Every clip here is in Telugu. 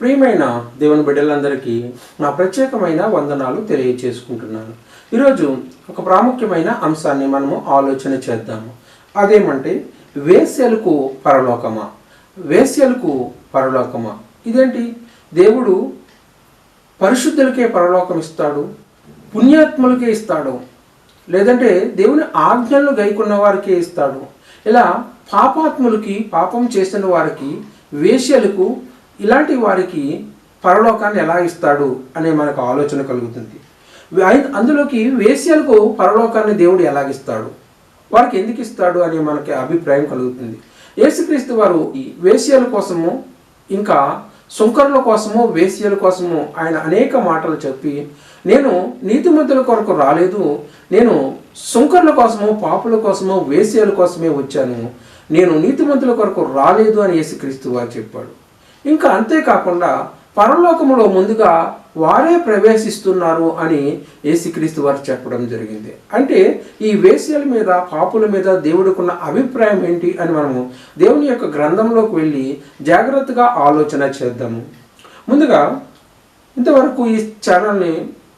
ప్రియమైన దేవుని బిడ్డలందరికీ నా ప్రత్యేకమైన వందనాలు తెలియచేసుకుంటున్నాను. ఈరోజు ఒక ప్రాముఖ్యమైన అంశాన్ని మనము ఆలోచన చేద్దాము. అదేమంటే వేశ్యలకు పరలోకమా, వేశ్యలకు పరలోకమా. ఇదేంటి? దేవుడు పరిశుద్ధులకే పరలోకం ఇస్తాడు, పుణ్యాత్ములకే ఇస్తాడు, లేదంటే దేవుని ఆజ్ఞలను గైకున్న వారికే ఇస్తాడు. ఇలా పాపాత్ములకి, పాపం చేసిన వారికి, వేశ్యలకు, ఇలాంటి వారికి పరలోకాన్ని ఎలా ఇస్తాడు అనే మనకు ఆలోచన కలుగుతుంది. అందులోకి వేశ్యలకు పరలోకాన్ని దేవుడు ఎలాగిస్తాడు, వారికి ఎందుకు ఇస్తాడు అనే మనకి అభిప్రాయం కలుగుతుంది. యేసుక్రీస్తు వారు ఈ వేశ్యల కోసము, ఇంకా సుంకరుల కోసము, వేశ్యల కోసము ఆయన అనేక మాటలు చెప్పి, నేను నీతిమంతుల కొరకు రాలేదు, నేను సుంకరుల కోసము, పాపుల కోసము, వేశ్యల కోసమే వచ్చాను, నేను నీతిమంతుల కొరకు రాలేదు అని యేసుక్రీస్తు వారు చెప్పాడు. ఇంకా అంతేకాకుండా పరలోకములో ముందుగా వారే ప్రవేశిస్తున్నారు అని యేసుక్రీస్తు వారు చెప్పడం జరిగింది. అంటే ఈ వేశ్యల మీద, పాపుల మీద దేవుడికున్న అభిప్రాయం ఏంటి అని మనము దేవుని యొక్క గ్రంథంలోకి వెళ్ళి జాగ్రత్తగా ఆలోచన చేద్దాము. ముందుగా ఇంతవరకు ఈ ఛానల్ని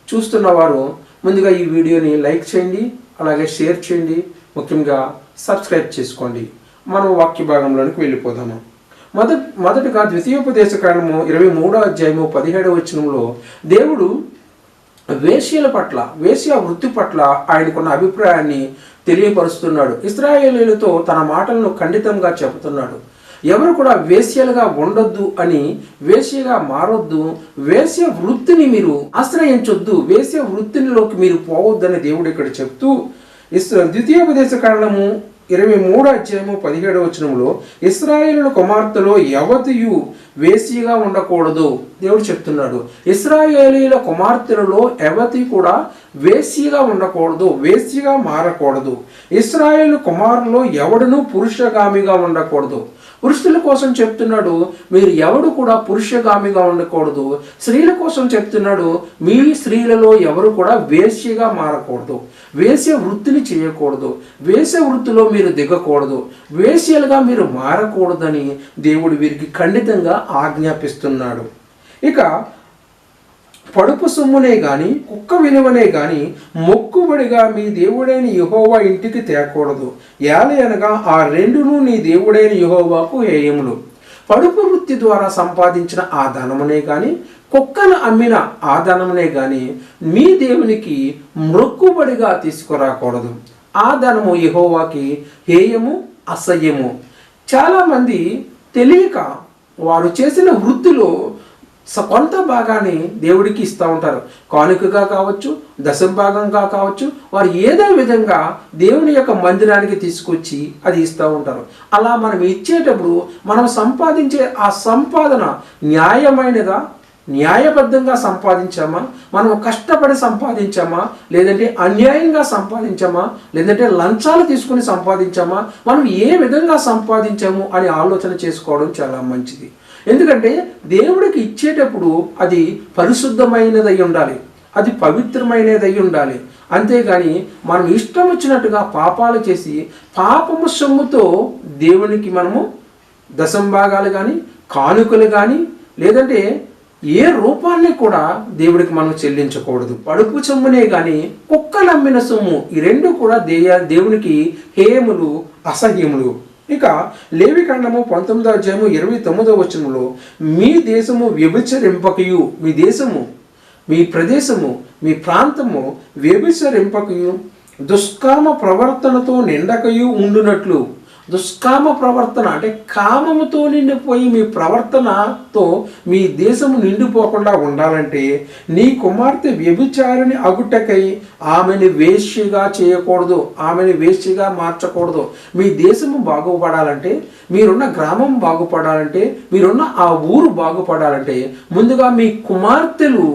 చూస్తున్న వారు ముందుగా ఈ వీడియోని లైక్ చేయండి, అలాగే షేర్ చేయండి, ముఖ్యంగా సబ్స్క్రైబ్ చేసుకోండి. మనం వాక్య భాగంలోనికి వెళ్ళిపోదాము. మొదటగా ద్వితీయోపదేశకాండము 23వ అధ్యాయము 17వ వచనంలో దేవుడు వేశ్యల పట్ల, వేశ్య వృత్తి పట్ల ఆయనకున్న అభిప్రాయాన్ని తెలియపరుస్తున్నాడు. ఇశ్రాయేలీయులతో తన మాటలను ఖండితంగా చెబుతున్నాడు. ఎవరు కూడా వేశ్యలుగా ఉండొద్దు అని, వేశ్యగా మారొద్దు, వేశ్య వృత్తిని మీరు ఆశ్రయించొద్దు, వేశ్య వృత్తినిలోకి మీరు పోవద్దని దేవుడు ఇక్కడ చెప్తూ ద్వితీయోపదేశకాండము 23వ అధ్యాయము 17వ వచనంలో ఇశ్రాయేలు కుమార్తెలో ఎవతియు వేశ్యగా ఉండకూడదు దేవుడు చెప్తున్నాడు. ఇశ్రాయేలీల కుమార్తెలలో ఎవతి కూడా వేశ్యగా ఉండకూడదు, వేశ్యగా మారకూడదు. ఇశ్రాయేలు కుమారులో ఎవడును పురుషగామిగా ఉండకూడదు. పురుషుల కోసం చెప్తున్నాడు, మీరు ఎవడు కూడా పురుషగామిగా ఉండకూడదు. స్త్రీల కోసం చెప్తున్నాడు, మీ స్త్రీలలో ఎవరు కూడా వేశ్యగా మారకూడదు, వేశ్య వృత్తిని చేయకూడదు, వేశ్య వృత్తిలో మీరు దిగకూడదు, వేశ్యలుగా మీరు మారకూడదని దేవుడు వీరికి ఖండితంగా ఆజ్ఞాపిస్తున్నాడు. ఇక పడుపు సొమ్మునే గాని, కుక్క విలువనే గాని మొక్కుబడిగా మీ దేవుడైన యెహోవా ఇంటికి తేకూడదు. ఏలయనగా ఆ రెండును నీ దేవుడైన యెహోవాకు హేయములు. పడుపు వృత్తి ద్వారా సంపాదించిన ఆ ధనమునే గాని, కుక్కను అమ్మిన ఆ ధనమునే గాని మీ దేవునికి మొక్కుబడిగా తీసుకురాకూడదు. ఆ ధనము యెహోవాకి హేయము, అసహ్యము. చాలామంది తెలియక వారు చేసిన వృత్తిలో కొంత భాగాన్ని దేవుడికి ఇస్తూ ఉంటారు. కానుకగా కావచ్చు, దశభాగంగా కావచ్చు, వారు ఏదో విధంగా దేవుని యొక్క మందిరానికి తీసుకొచ్చి అది ఇస్తూ ఉంటారు. అలా మనం ఇచ్చేటప్పుడు మనం సంపాదించే ఆ సంపాదన న్యాయమైనదా, న్యాయబద్ధంగా సంపాదించామా, మనం కష్టపడి సంపాదించామా, లేదంటే అన్యాయంగా సంపాదించామా, లేదంటే లంచాలు తీసుకుని సంపాదించామా, మనం ఏ విధంగా సంపాదించాము అని ఆలోచన చేసుకోవడం చాలా మంచిది. ఎందుకంటే దేవుడికి ఇచ్చేటప్పుడు అది పరిశుద్ధమైనదై ఉండాలి, అది పవిత్రమైనదై ఉండాలి. అంతేగాని మనం ఇష్టం వచ్చినట్టుగా పాపాలు చేసి పాపము సొమ్ముతో దేవునికి మనము దశంభాగాలు కానీ, కానుకలు కానీ, లేదంటే ఏ రూపాన్ని కూడా దేవుడికి మనం చెల్లించకూడదు. పడుపు సొమ్మునే కానీ, కుక్కలు అమ్మిన సొమ్ము, ఈ రెండు కూడా దేవునికి హేయములు, అసహ్యములు. ఇక లేవికాండము 19వ అధ్యాయము 29వ వచనంలో మీ దేశము వ్యభిచరింపకయు, మీ దేశము, మీ ప్రదేశము, మీ ప్రాంతము వ్యభిచరింపకయు, దుష్కామ ప్రవర్తనతో నిండకయు ఉండునట్లు. దుష్కామ ప్రవర్తన అంటే కామముతో నిండిపోయి మీ ప్రవర్తనతో మీ దేశము నిండిపోకుండా ఉండాలంటే నీ కుమార్తె వ్యభిచారిని అగుటకై ఆమెను వేశ్యగా చేయకూడదు, ఆమెను వేశ్యగా మార్చకూడదు. మీ దేశము బాగుపడాలంటే, మీరున్న గ్రామం బాగుపడాలంటే, మీరున్న ఆ ఊరు బాగుపడాలంటే ముందుగా మీ కుమార్తెలు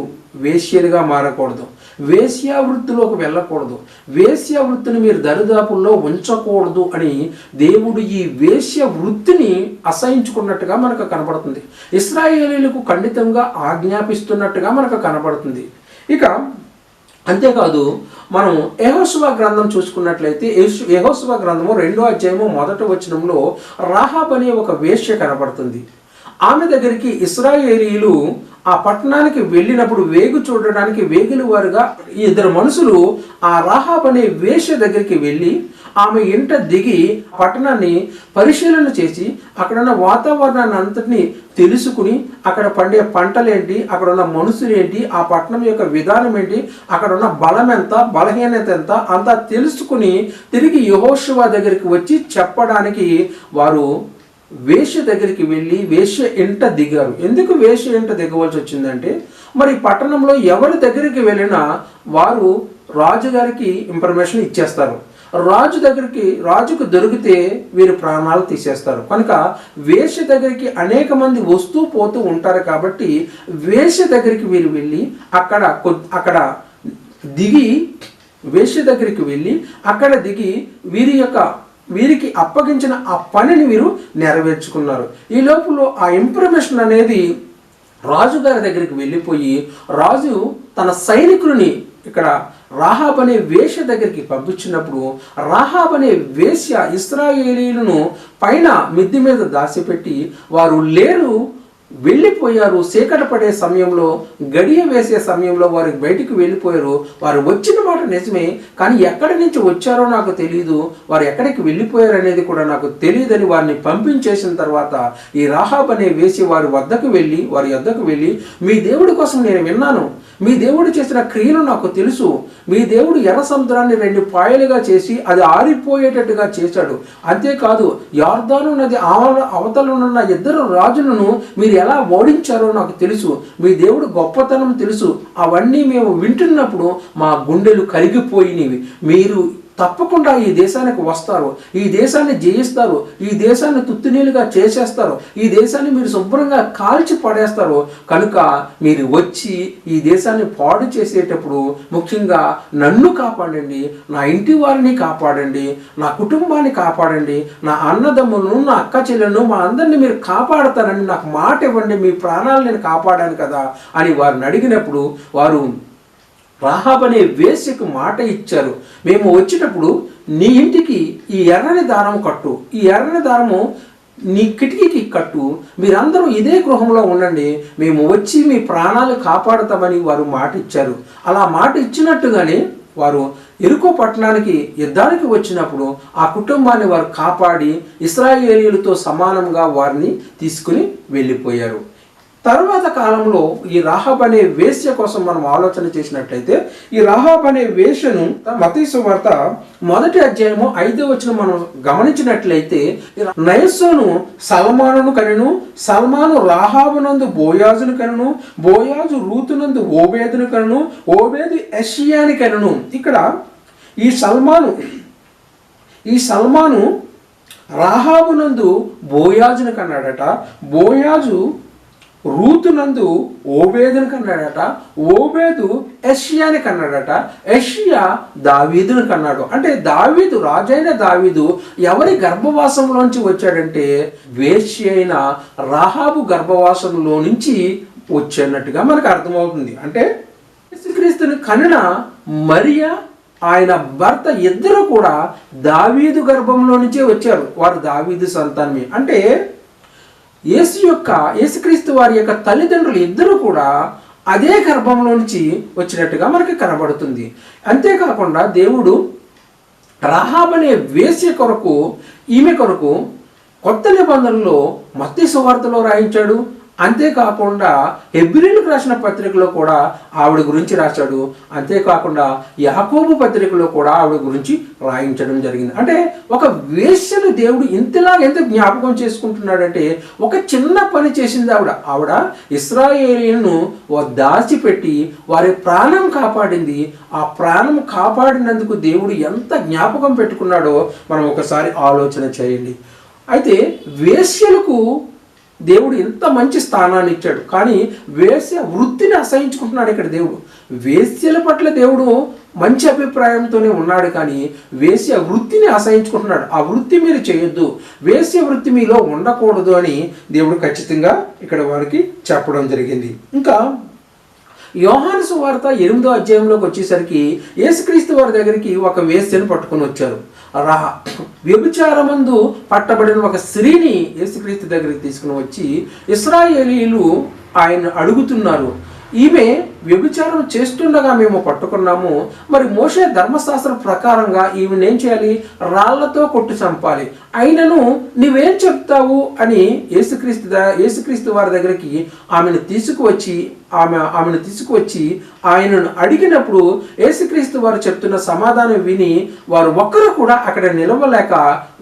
వేశ్యలుగా మారకూడదు, వేశ్యావృత్తిలోకి వెళ్ళకూడదు, వేశ్యావృత్తిని మీరు దరిదాపుల్లో ఉంచకూడదు అని దేవుడు ఈ వేశ్య వృత్తిని అసహించుకున్నట్టుగా మనకు కనపడుతుంది. ఇశ్రాయేలీయులకు ఖండితంగా ఆజ్ఞాపిస్తున్నట్టుగా మనకు కనపడుతుంది. ఇక అంతేకాదు, మనం యెహోషువ గ్రంథం చూసుకున్నట్లయితే యెహోషువ గ్రంథము 2వ అధ్యాయము 1వ వచనంలో రాహాబ్ అనే ఒక వేశ్య కనపడుతుంది. ఆమె దగ్గరికి ఇశ్రాయేలీయులు ఆ పట్టణానికి వెళ్ళినప్పుడు వేగు చూడడానికి వేగుల వారుగా ఇద్దరు మనుషులు ఆ రాహాబ్ అనే వేశ్య దగ్గరికి వెళ్ళి ఆమె ఇంట దిగి పట్టణాన్ని పరిశీలన చేసి అక్కడ ఉన్న వాతావరణాన్ని అంతటిని తెలుసుకుని అక్కడ పండే పంటలేంటి, అక్కడ ఉన్న మనుషులు ఏంటి, ఆ పట్టణం యొక్క విధానం ఏంటి, అక్కడ ఉన్న బలం ఎంత, బలహీనత ఎంత అంతా తెలుసుకుని తిరిగి యెహోషువ దగ్గరికి వచ్చి చెప్పడానికి వారు వేశ్య దగ్గరికి వెళ్ళి వేశ్య ఇంట దిగారు. ఎందుకు వేశ్య ఇంట దిగవలసి వచ్చిందంటే, మరి పట్టణంలో ఎవరి దగ్గరికి వెళ్ళినా వారు రాజుగారికి ఇన్ఫర్మేషన్ ఇచ్చేస్తారు. రాజుకు దొరికితే వీరు ప్రాణాలు తీసేస్తారు. కనుక వేశ్య దగ్గరికి అనేక మంది వస్తూ పోతూ ఉంటారు. కాబట్టి వేశ్య దగ్గరికి వీరు వెళ్ళి అక్కడ దిగి వేశ్య దగ్గరికి వెళ్ళి అక్కడ దిగి వీరికి అప్పగించిన ఆ పనిని వీరు నెరవేర్చుకున్నారు. ఈ లోపల ఆ ఇన్ఫర్మేషన్ అనేది రాజుగారి దగ్గరికి వెళ్ళిపోయి రాజు తన సైనికులని ఇక్కడ రాహాబ్ అనే వేశ్య దగ్గరికి పంపించినప్పుడు రాహాబ్ అనే వేశ్య ఇశ్రాయేలీయులను పైన మిద్దె మీద దాచిపెట్టి వారు లేరు, వెళ్ళిపోయారు. చీకటి పడే సమయంలో, గడియ వేసే సమయంలో వారు బయటికి వెళ్ళిపోయారు. వారు వచ్చిన మాట నిజమే, కానీ ఎక్కడి నుంచి వచ్చారో నాకు తెలియదు, వారు ఎక్కడికి వెళ్ళిపోయారు అనేది కూడా నాకు తెలియదని వారిని పంపించేసిన తర్వాత ఈ రాహాబ్ అనే వేసి వారి వద్దకు వెళ్ళి మీ దేవుడి కోసం నేను విన్నాను, మీ దేవుడు చేసిన క్రియలు నాకు తెలుసు, మీ దేవుడు ఎర్ర సముద్రాన్ని 2 పాయలుగా చేసి అది ఆరిపోయేటట్టుగా చేశాడు, అంతేకాదు యొర్దాను నది అవతలనున్న 2 రాజులను మీరు ఎలా ఓడించారో నాకు తెలుసు, మీ దేవుడు గొప్పతనం తెలుసు, అవన్నీ మేము వింటున్నప్పుడు మా గుండెలు కరిగిపోయినవి. మీరు తప్పకుండా ఈ దేశానికి వస్తారు, ఈ దేశాన్ని జయిస్తారు, ఈ దేశాన్ని తుత్తునీలుగా చేసేస్తారు, ఈ దేశాన్ని మీరు శుభ్రంగా కాల్చి పడేస్తారు. కనుక మీరు వచ్చి ఈ దేశాన్ని పాడు చేసేటప్పుడు ముఖ్యంగా నన్ను కాపాడండి, నా ఇంటి వారిని కాపాడండి, నా కుటుంబాన్ని కాపాడండి, నా అన్నదమ్ములను, నా అక్క చెల్లెలను, మా అందరినీ మీరు కాపాడతారని నాకు మాట ఇవ్వండి, మీ ప్రాణాలు నేను కాపాడాను కదా అని వారిని అడిగినప్పుడు వారు రాహాబ్ అనే వేశ్యకు మాట ఇచ్చారు, మేము వచ్చేటప్పుడు నీ ఇంటికి ఈ ఎర్రని దారం కట్టు, ఈ ఎర్రని దారము నీ కిటికీకి కట్టు, మీరందరూ ఇదే గృహంలో ఉండండి, మేము వచ్చి మీ ప్రాణాలు కాపాడుతామని వారు మాట ఇచ్చారు. అలా మాట ఇచ్చినట్టుగానే వారు యెరికో పట్టణానికి యుద్ధానికి వచ్చినప్పుడు ఆ కుటుంబాన్ని వారు కాపాడి ఇశ్రాయేలీయులతో సమానంగా వారిని తీసుకుని వెళ్ళిపోయారు. తరువాత కాలంలో ఈ రాహాబ్ అనే వేశ్య కోసం మనం ఆలోచన చేసినట్లయితే ఈ రాహాబ్ అనే వేశ్యను మత్తయి సువార్త 1వ అధ్యాయము 5వ వచనం మనం గమనించినట్లయితే నయస్సోను సల్మానును కనెను, సల్మాను రాహాబునందు బోయాజును కనెను, బోయాజు రూతునందు ఓబేదును కనెను, ఓబేదు యెషయాని కనెను. ఇక్కడ ఈ సల్మాను రాహాబునందు బోయాజును కన్నాడట, బోయాజు రూతునందు ఓబేదును కన్నాడట, ఓబేదు యెషయాని కన్నాడట, యెషయా దావీదును కన్నాడు. అంటే దావీదు, రాజైన దావీదు ఎవరి గర్భవాసంలోంచి వచ్చాడంటే వేశ్య అయిన రాహాబు గర్భవాసంలో నుంచి వచ్చేటట్టుగా మనకు అర్థమవుతుంది. అంటే యేసుక్రీస్తుని కనిన మరియా ఆయన భర్త ఇద్దరు కూడా దావీదు గర్భంలో నుంచే వచ్చారు, వారు దావీదు సంతానమే. అంటే యేసుక్రీస్తు వారి యొక్క తల్లిదండ్రులు ఇద్దరు కూడా అదే గర్భంలో నుంచి వచ్చినట్టుగా మనకి కనబడుతుంది. అంతేకాకుండా దేవుడు రాహాబ్ అనే వేశ్య కొరకు, ఈమె కొరకు కొత్త నిబంధనలో మత్తయి సువార్తలో రాయించాడు. అంతేకాకుండా హెబ్రీయులకు రాసిన పత్రికలో కూడా ఆవిడ గురించి రాశాడు. అంతేకాకుండా యాకోబు పత్రికలో కూడా ఆవిడ గురించి రాయించడం జరిగింది. అంటే ఒక వేశ్యను దేవుడు ఎంత జ్ఞాపకం చేసుకుంటున్నాడంటే, ఒక చిన్న పని చేసింది ఆవిడ ఇశ్రాయేలీయులను దాచిపెట్టి వారి ప్రాణం కాపాడింది. ఆ ప్రాణం కాపాడినందుకు దేవుడు ఎంత జ్ఞాపకం పెట్టుకున్నాడో మనం ఒకసారి ఆలోచన చేయండి. అయితే వేశ్యలకు దేవుడు ఎంత మంచి స్థానాన్ని ఇచ్చాడు, కానీ వేశ్య వృత్తిని అసహించుకుంటున్నాడు. ఇక్కడ దేవుడు వేశ్యల పట్ల దేవుడు మంచి అభిప్రాయంతోనే ఉన్నాడు, కానీ వేశ్య వృత్తిని అసహించుకుంటున్నాడు. ఆ వృత్తి మీరు చేయొద్దు, వేశ్య వృత్తి మీలో ఉండకూడదు అని దేవుడు ఖచ్చితంగా ఇక్కడ వారికి చెప్పడం జరిగింది. ఇంకా యోహాను సువార్త 8వ అధ్యాయంలోకి వచ్చేసరికి యేసుక్రీస్తు వారి దగ్గరికి ఒక వేశ్యను పట్టుకొని వచ్చారు. వ్యభిచారమందు పట్టబడిన ఒక స్త్రీని యేసుక్రీస్తు దగ్గరికి తీసుకుని వచ్చి ఇశ్రాయేలీయులు ఆయన అడుగుతున్నారు, ఈమె వ్యభిచారం చేస్తుండగా మేము పట్టుకున్నాము, మరి మోషే ధర్మశాస్త్రం ప్రకారంగా ఈమెను ఏం చేయాలి? రాళ్లతో కొట్టి చంపాలి. అయినను నీవేం చెప్తావు అని యేసుక్రీస్తు వారి దగ్గరికి ఆమెను తీసుకువచ్చి ఆయనను అడిగినప్పుడు యేసుక్రీస్తు వారు చెప్తున్న సమాధానం విని వారు ఒక్కరు కూడా అక్కడ నిలవలేక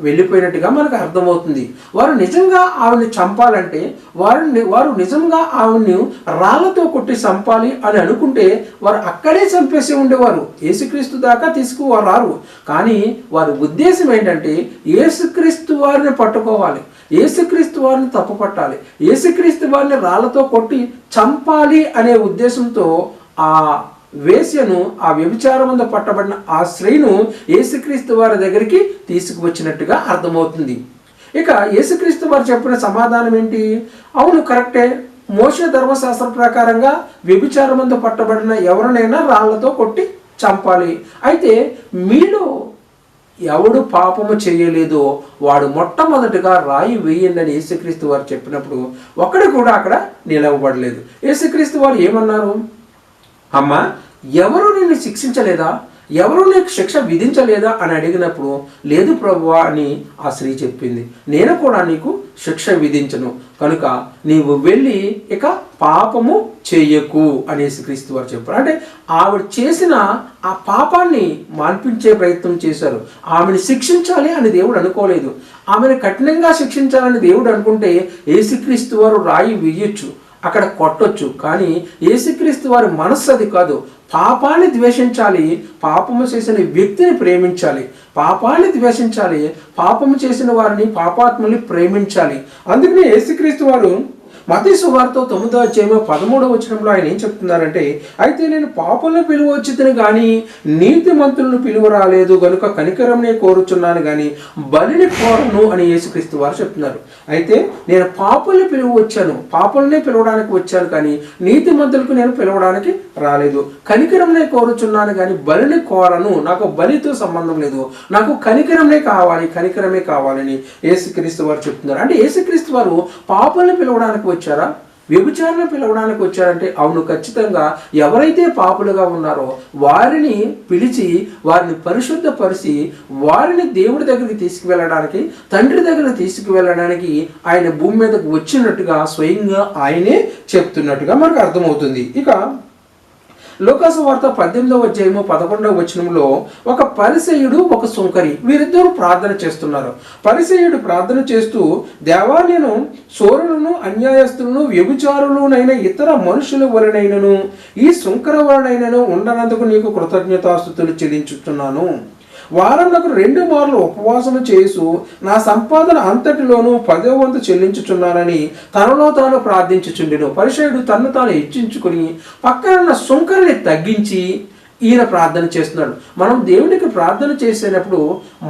వెళ్ళిపోయినట్టుగా మనకు అర్థమవుతుంది. వారు నిజంగా ఆవిడని చంపాలంటే వారు నిజంగా ఆవిడని రాళ్లతో కొట్టి చంపాలి అని అనుకుంటే వారు అక్కడే చంపేసి ఉండేవారు. యేసుక్రీస్తు దాకా తీసుకురారు. కానీ వారి ఉద్దేశం ఏంటంటే యేసుక్రీస్తు వారిని పట్టుకోవాలి, యేసుక్రీస్తు వారిని తప్పుపట్టాలి, యేసుక్రీస్తు వారిని రాళ్లతో కొట్టి చంపాలి అనే ఉద్దేశంతో ఆ వేశ్యను, ఆ వ్యభిచారమందు పట్టబడిన ఆ స్త్రీను యేసుక్రీస్తు వారి దగ్గరికి తీసుకువచ్చినట్టుగా అర్థమవుతుంది. ఇక యేసుక్రీస్తు వారు చెప్పిన సమాధానం ఏంటి? అవును, కరెక్టే, మోషే ధర్మశాస్త్రం ప్రకారంగా వ్యభిచారమందు పట్టబడిన ఎవరినైనా రాళ్లతో కొట్టి చంపాలి. అయితే మీలో ఎవడు పాపము చేయలేదో వాడు మొట్టమొదటిగా రాయి వేయండి అని యేసుక్రీస్తు వారు చెప్పినప్పుడు ఒకడు కూడా అక్కడ నిలవబడలేదు. యేసుక్రీస్తు వారు ఏమన్నారు? అమ్మా, ఎవరు నిన్ను శిక్షించలేదా, ఎవరు నీకు శిక్ష విధించలేదా అని అడిగినప్పుడు లేదు ప్రభువా అని ఆ స్త్రీ చెప్పింది. నేను కూడా నీకు శిక్ష విధించను, కనుక నీవు వెళ్ళి ఇక పాపము చెయ్యకు అనేసి క్రీస్తు వారు చెప్పారు. అంటే ఆవిడ చేసిన ఆ పాపాన్ని మాన్పించే ప్రయత్నం చేశారు. ఆమెను శిక్షించాలి అని దేవుడు అనుకోలేదు. ఆమెను కఠినంగా శిక్షించాలని దేవుడు అనుకుంటే యేసుక్రీస్తు వారు రాయి వేయొచ్చు, అక్కడ కొట్టొచ్చు. కానీ యేసుక్రీస్తు వారి మనస్సు అది కాదు. పాపాన్ని ద్వేషించాలి, పాపము చేసిన వ్యక్తిని ప్రేమించాలి, పాపాన్ని ద్వేషించాలి, పాపము చేసిన వారిని, పాపాత్మల్ని ప్రేమించాలి. అందుకనే యేసుక్రీస్తు వారు మత్తయి సువార్త 9వ అధ్యాయం 13వ వచనంలో ఆయన ఏం చెప్తున్నారంటే, అయితే నేను పాపులను పిలువ వచ్చితిని కానీ నీతిమంతులను పిలువ రాలేదు, గనుక కనికరంనే కోరుచున్నాను కానీ బలిని కోరను అని యేసుక్రీస్తు వారు చెప్తున్నారు. అయితే నేను పాపుల్ని పిలువ వచ్చాను, పాపులనే పిలవడానికి వచ్చాను కానీ నీతిమంతులకు నేను పిలవడానికి రాలేదు. కనికరంనే కోరుచున్నాను కానీ బలిని కోరను, నాకు బలితో సంబంధం లేదు, నాకు కనికరమే కావాలని యేసుక్రీస్తు వారు చెప్తున్నారు. అంటే యేసుక్రీస్తు వారు పాపుల్ని పిలవడానికి వచ్చారా, వ్యభిచారణ పిలవడానికి వచ్చారంటే అవును, ఖచ్చితంగా ఎవరైతే పాపులుగా ఉన్నారో వారిని పిలిచి వారిని పరిశుద్ధపరిచి వారిని దేవుడి దగ్గరికి తీసుకువెళ్ళడానికి, తండ్రి దగ్గరికి తీసుకువెళ్ళడానికి ఆయన భూమి మీదకు వచ్చినట్టుగా స్వయంగా ఆయనే చెప్తున్నట్టుగా మనకు అర్థమవుతుంది. ఇక లూకాసు వార్త 18వ అధ్యాయము 11వ వచనంలో ఒక పరిసయ్యుడు, ఒక సుంకరి, వీరిద్దరూ ప్రార్థన చేస్తున్నారు. పరిసయ్యుడు ప్రార్థన చేస్తూ, దేవా, నేను చోరులను, అన్యాయస్తులను, వ్యభిచారులనైన ఇతర మనుషుల వలనైనను ఈ సుంకర వలనైనను ఉండనందుకు నీకు కృతజ్ఞతాస్తుతులు చెల్లించుతున్నాను. వారంలో 2 మార్లు ఉపవాసము చేసు నా సంపాదన అంతటిలోనూ 10వ వంతు చెల్లించుచున్నానని తనలో తాను ప్రార్థించుచుండెను. పరిసయ్యుడు తన్ను తాను హెచ్చించుకుని పక్కనున్న సుంకరిని తగ్గించి ఈయన ప్రార్థన చేస్తున్నాడు. మనం దేవుడికి ప్రార్థన చేసేటప్పుడు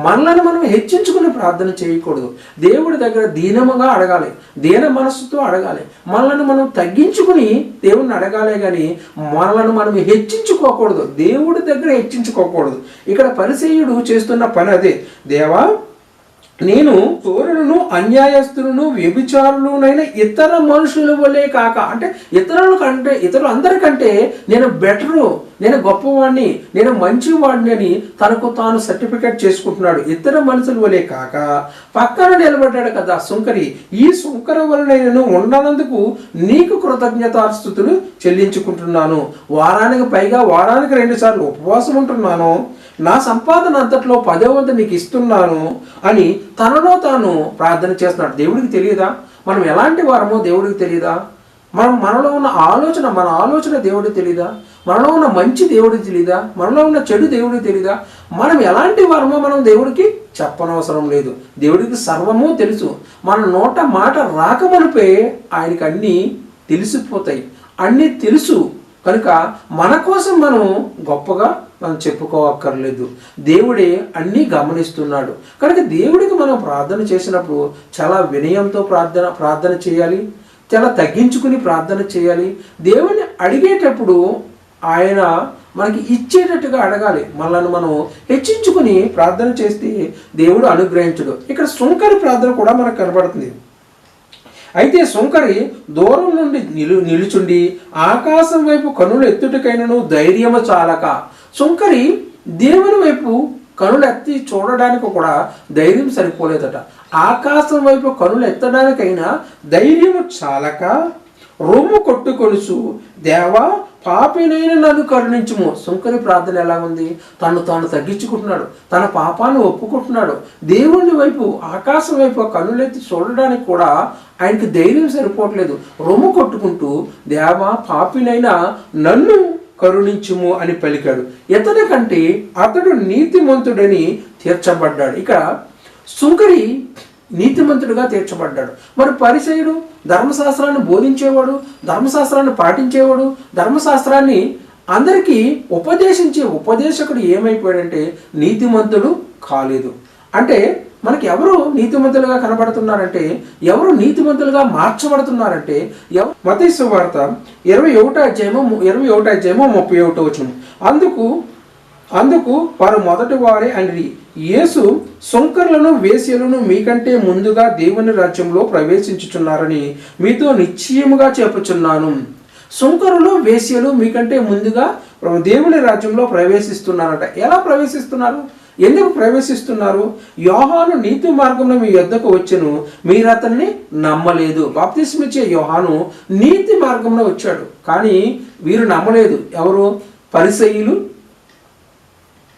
మనలను మనం హెచ్చించుకుని ప్రార్థన చేయకూడదు. దేవుడి దగ్గర దీనముగా అడగాలి, దీన మనస్సుతో అడగాలి. మనలను మనం తగ్గించుకుని దేవుడిని అడగాలే కానీ మనలను మనం హెచ్చించుకోకూడదు, దేవుడి దగ్గర హెచ్చించుకోకూడదు. ఇక్కడ పరిసయ్యుడు చేస్తున్న పని అదే. దేవా, నేను చోరులను, అన్యాయస్తులను, వ్యభిచారులనైన ఇతర మనుషుల వలే కాక, అంటే ఇతరులందరికంటే నేను బెటరు, నేను గొప్పవాడిని, నేను మంచివాడిని అని తనకు తాను సర్టిఫికేట్ చేసుకుంటున్నాడు. ఇతర మనుషుల వలే కాక పక్కన నిలబడ్డాడు కదా సుంకరి, ఈ సుంకర వలన నేను ఉండనందుకు నీకు కృతజ్ఞతాస్తుతులు చెల్లించుకుంటున్నాను. వారానికి 2 సార్లు ఉపవాసం ఉంటున్నాను, నా సంపాదన అంతట్లో 10వ వంతు నీకు ఇస్తున్నాను అని తనలో తాను ప్రార్థన చేస్తున్నాడు. దేవుడికి తెలియదా మనం ఎలాంటి వారమో? దేవుడికి తెలియదా? మనలో ఉన్న మన ఆలోచన దేవుడికి తెలియదా? మనలో ఉన్న మంచి దేవుడికి తెలియదా? మనలో ఉన్న చెడు దేవుడికి తెలియదా? మనం ఎలాంటి వారమో మనం దేవుడికి చెప్పనవసరం లేదు. దేవుడికి సర్వము తెలుసు. మన నోట మాట రాకమనిపే ఆయనకి అన్నీ తెలిసిపోతాయి, అన్నీ తెలుసు. కనుక మన కోసం మనం గొప్పగా మనం చెప్పుకోవక్కర్లేదు. దేవుడే అన్నీ గమనిస్తున్నాడు. కనుక దేవుడికి మనం ప్రార్థన చేసినప్పుడు చాలా వినయంతో ప్రార్థన చేయాలి, చాలా తగ్గించుకుని ప్రార్థన చేయాలి. దేవుని అడిగేటప్పుడు ఆయన మనకి ఇచ్చేటట్టుగా అడగాలి. మనల్ని మనం హెచ్చించుకుని ప్రార్థన చేస్తే దేవుడు అనుగ్రహించడు. ఇక్కడ సుంకరి ప్రార్థన కూడా మనకు కనబడుతుంది. అయితే సుంకరి దూరం నుండి నిలుచుండి ఆకాశం వైపు కనులు ఎత్తుటకైనను ధైర్యము చాలక, సుంకరి దేవుని వైపు కనులు ఎత్తి చూడడానికి కూడా ధైర్యం సరిపోలేదట. ఆకాశం వైపు కనులు ఎత్తడానికైనా ధైర్యము చాలక రొమ్ము కొట్టుకొలుసు, దేవా పాపినైన నన్ను కరుణించుము. సుంకరి ప్రార్థన ఎలా ఉంది? తాను తగ్గించుకుంటున్నాడు, తన పాపాన్ని ఒప్పుకుంటున్నాడు. దేవుని వైపు ఆకాశం వైపు కన్నులెత్తి చూడడానికి కూడా ఆయనకి ధైర్యం సరిపోవట్లేదు. రొమ్ము కొట్టుకుంటూ దేవా పాపినైనా నన్ను కరుణించుము అని పలికాడు. ఇతని కంటే అతడు నీతిమంతుడని తీర్చబడ్డాడు. ఇక సుంకరి నీతిమంతుడిగా తీర్చబడ్డాడు. మరి పరిసయ్యుడు ధర్మశాస్త్రాన్ని బోధించేవాడు, ధర్మశాస్త్రాన్ని పాటించేవాడు, ధర్మశాస్త్రాన్ని అందరికీ ఉపదేశించే ఉపదేశకుడు ఏమైపోయాడంటే నీతిమంతుడు కాలేదు. అంటే మనకి ఎవరు నీతిమంతులుగా కనబడుతున్నారంటే, ఎవరు నీతిమంతులుగా మార్చబడుతున్నారంటే, మత్తయి సువార్త 21వ అధ్యాయము 31వ వచనం. అందుకు వారు మొదటి వారే అని, యేసు సుంకరులను వేశ్యలను మీకంటే ముందుగా దేవుని రాజ్యంలో ప్రవేశించుచున్నారని మీతో నిశ్చయముగా చెప్పుచున్నాను. సుంకరులు వేశ్యలు మీకంటే ముందుగా దేవుని రాజ్యంలో ప్రవేశిస్తున్నారట. ఎలా ప్రవేశిస్తున్నారు? ఎందుకు ప్రవేశిస్తున్నారు? యోహాను నీతి మార్గంలో మీ యొద్దకు వచ్చెను, మీరు అతన్ని నమ్మలేదు. బాప్తిస్మిచ్చే యోహాను నీతి మార్గంలో వచ్చాడు, కానీ వీరు నమ్మలేదు. ఎవరు? పరిసయ్యులు,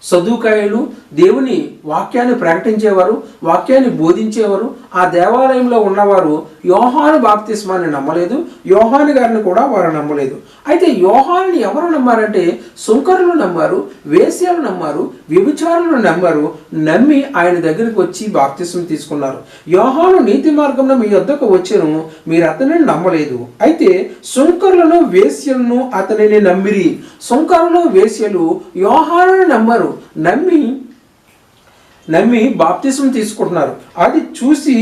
సదుకాయులు, దేవుని వాక్యాన్ని ప్రకటించేవారు, వాక్యాన్ని బోధించేవారు. ఆ దేవాలయంలో ఉన్నవారు యోహాను బాప్తిస్మాన్ని నమ్మలేదు, యోహాను గారిని కూడా వారు నమ్మలేదు. అయితే యోహానుని ఎవరు నమ్మారంటే సుంకరులు నమ్మారు, వేశ్యలు నమ్మారు, వ్యభిచారులు నమ్మారు. నమ్మి ఆయన దగ్గరికి వచ్చి బాప్తిస్మం తీసుకున్నారు. యోహాను నీతి మార్గంలో మీ వద్దకు వచ్చెను, మీరు అతనిని నమ్మలేదు. అయితే సుంకరులను వేశ్యలను అతనిని నమ్మిరి. సుంకరులు వేశ్యలు యోహానుని నమ్మరు, నమ్మి బాప్తిస్మం తీసుకుంటున్నారు. అది చూసి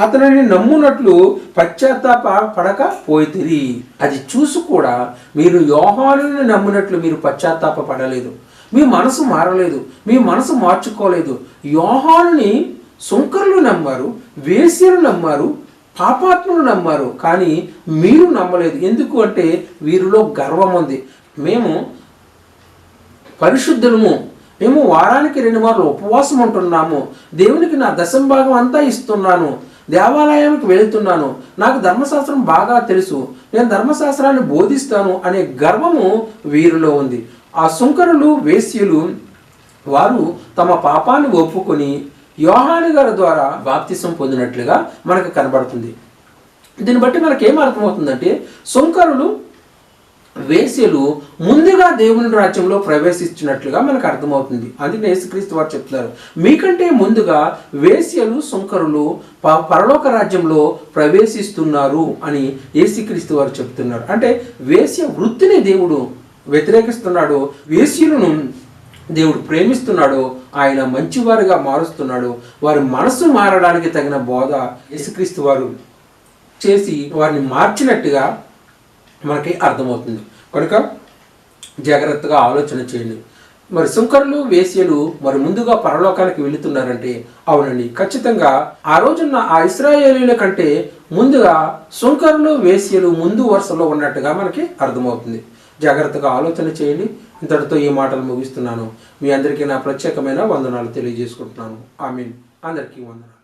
అతనిని నమ్మునట్లు పశ్చాత్తాప పడక పోయితిరి. అది చూసి కూడా మీరు యోహానుని నమ్మునట్లు మీరు పశ్చాత్తాప పడలేదు, మీ మనసు మారలేదు, మీ మనసు మార్చుకోలేదు. యోహానుని సుంకరులు నమ్మారు, వేశ్యలు నమ్మారు, పాపాత్ములు నమ్మారు, కానీ మీరు నమ్మలేదు. ఎందుకు అంటే వీరిలో గర్వం ఉంది. మేము పరిశుద్ధులము, మేము వారానికి 2 మార్లు ఉపవాసం ఉంటున్నాము, దేవునికి నా దశంభాగం అంతా ఇస్తున్నాను, దేవాలయానికి వెళుతున్నాను, నాకు ధర్మశాస్త్రం బాగా తెలుసు, నేను ధర్మశాస్త్రాన్ని బోధిస్తాను అనే గర్వము వీరిలో ఉంది. ఆ సుంకరులు వేశ్యలు వారు తమ పాపాన్ని ఒప్పుకొని యోహాను గారి ద్వారా బాప్తిసం పొందినట్లుగా మనకు కనబడుతుంది. దీన్ని బట్టి మనకేం అర్థమవుతుందంటే సుంకరులు వేశ్యలు ముందుగా దేవుని రాజ్యంలో ప్రవేశించినట్లుగా మనకు అర్థమవుతుంది. అందుకే యేసుక్రీస్తు వారు చెప్తున్నారు, మీకంటే ముందుగా వేశ్యలు సుంకరులు పరలోక రాజ్యంలో ప్రవేశిస్తున్నారు అని యేసుక్రీస్తు వారు చెప్తున్నారు. అంటే వేశ్య వృత్తిని దేవుడు వ్యతిరేకిస్తున్నాడు, వేశ్యలను దేవుడు ప్రేమిస్తున్నాడు, ఆయన మంచివారుగా మారుస్తున్నాడు. వారి మనసు మారడానికి తగిన బోధ యేసుక్రీస్తు వారు చేసి వారిని మార్చినట్టుగా మనకి అర్థమవుతుంది. కనుక జాగ్రత్తగా ఆలోచన చేయండి. మరి సుంకరులు వేశ్యలు మరి ముందుగా పరలోకానికి వెళుతున్నారంటే అవునండి, ఖచ్చితంగా ఆ రోజున్న ఆ ఇశ్రాయేలీల కంటే ముందుగా సుంకరులు వేశ్యలు ముందు వరుసలో ఉన్నట్టుగా మనకి అర్థమవుతుంది. జాగ్రత్తగా ఆలోచన చేయండి. ఇంతటితో ఈ మాటలు ముగిస్తున్నాను. మీ అందరికీ నా ప్రత్యేకమైన వందనాలు తెలియజేసుకుంటున్నాను. ఆమేన్. అందరికీ వందనాలు.